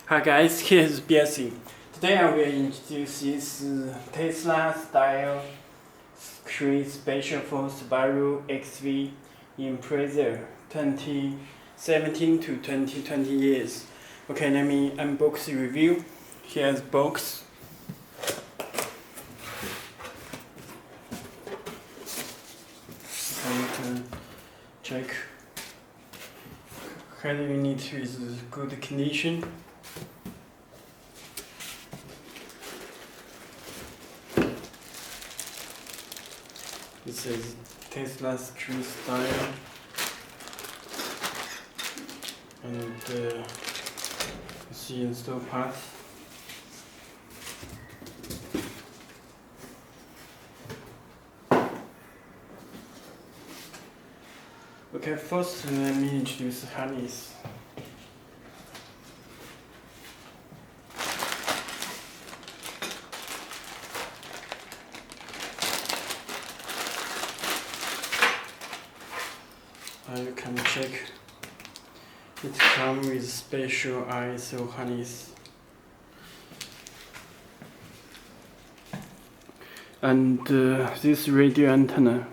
Hi guys, here's Belsee. Today I will introduce this Tesla style screen special for Subaru XV Impreza 2017 to 2020 years. Okay, let me unbox the review. Here's box. So you can check head unit is good condition. This is Tesla screen style, and see install parts. Okay, first let me introduce harness. You can check it comes with special ISO harness and this radio antenna.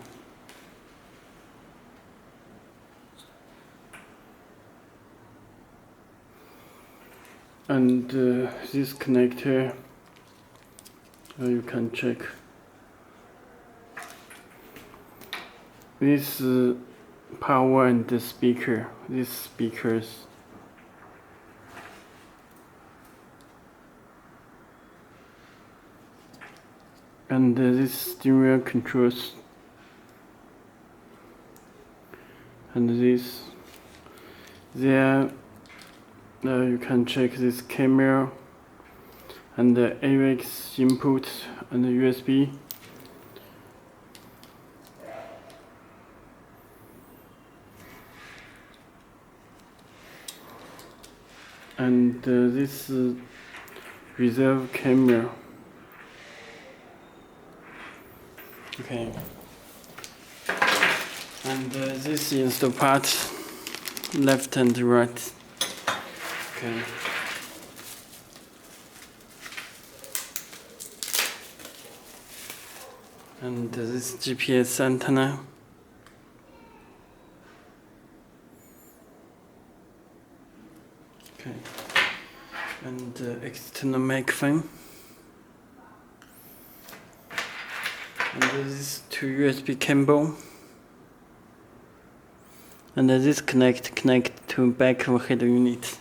And this connector, you can check this power and the speaker, these speakers. And this steering controls, and this there you can check this camera and the AUX input and the USB. And this reserve camera. Okay. And this is the part left and right. Okay. And this GPS antenna. Okay. And external microphone. And this is two USB cable. And this connect to back of head unit.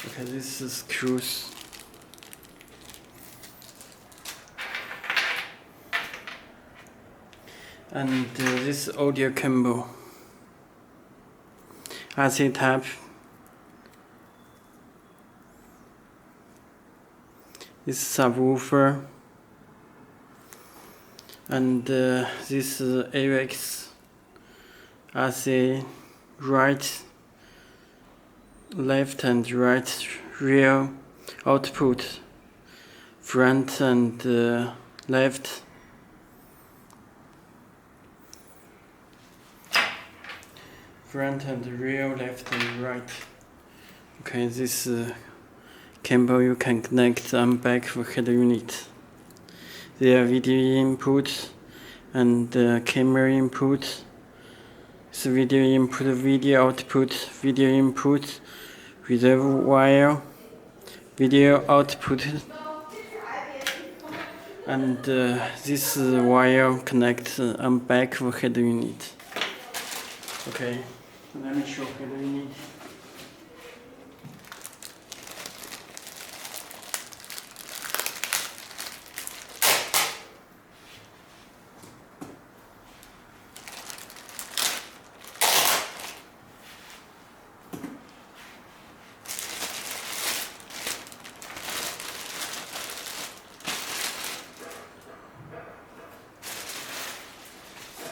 Okay, this is screws. And this audio cable. AC tap. This subwoofer. And this AUX AC right, left and right rear output, front and left, front and rear, left and right. Okay, this cable you can connect on back of head unit. There are video input and camera input. So video input, video output, video input, reserve wire, video output, and this wire connects on back of head unit. Okay, let me show head unit.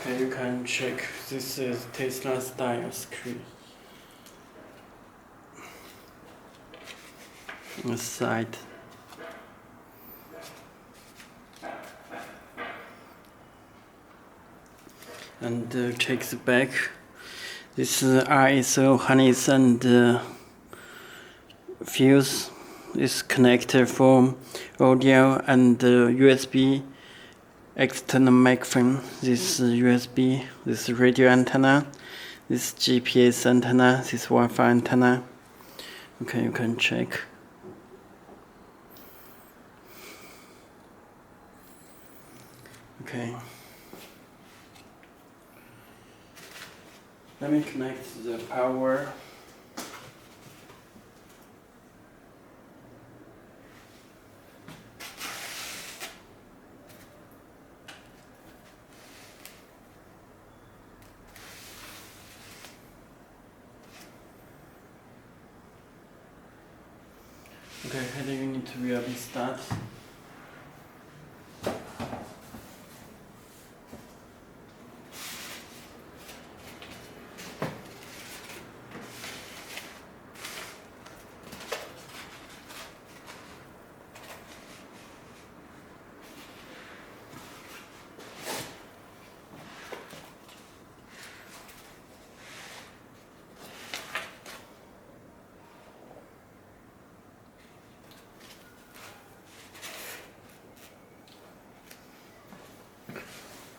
Okay, you can check. This is Tesla style screen. The side. And check the back. This is ISO harness and fuse is connector for audio and USB external microphone. This USB, this radio antenna, this GPS antenna, this Wi-Fi antenna. Okay, you can check. Okay. Let me connect the power. Okay, header unit will be start.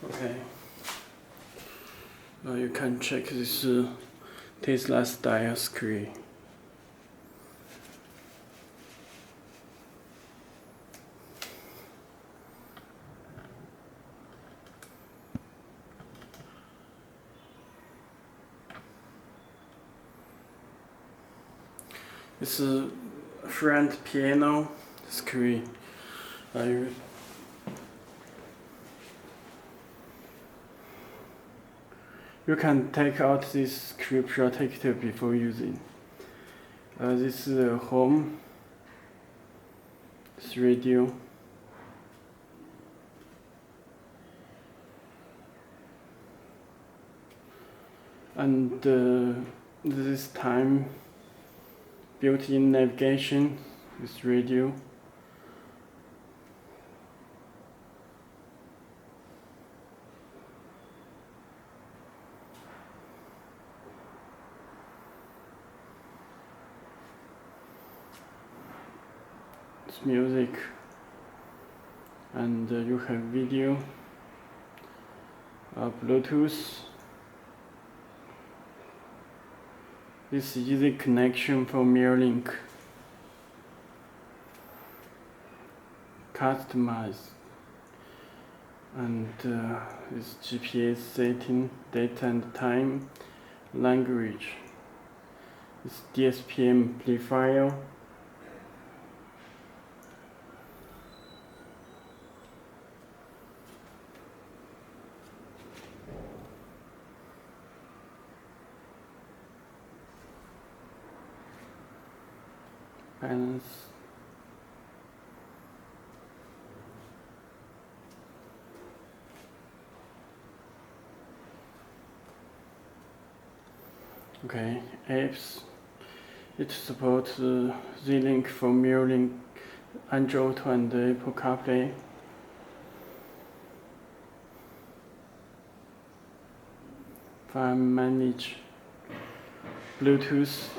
Okay. Now you can check this Tesla style screen. This is front piano screen. You can take out this screen protector before using. This is home. This radio. And this time built-in navigation with radio. It's music, and you have video, Bluetooth. This easy connection for mirror link. Customize. And this GPS setting, date and time, language. This DSP amplifier. Balance. Okay, apps. It supports Z-Link for mirroring Android Auto and Apple CarPlay. File manage Bluetooth.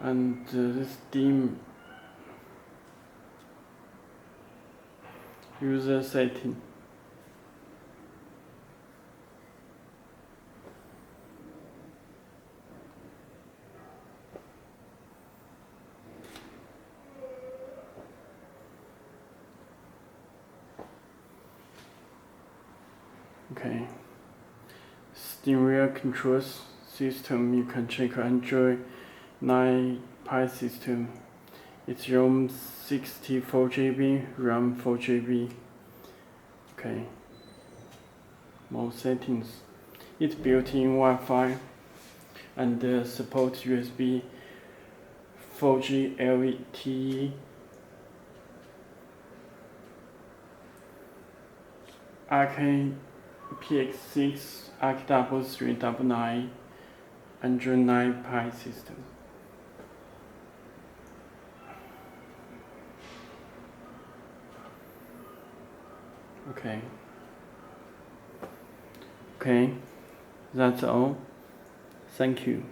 And this dim user setting. Okay. Steering wheel controls system. You can check Android 9 Pi system. It's ROM 64 GB, RAM 4 GB. Okay. More settings. It's built-in Wi-Fi and supports USB 4G LTE. RKPX6 RK399 Android 9 Pi system. Okay, that's all. Thank you.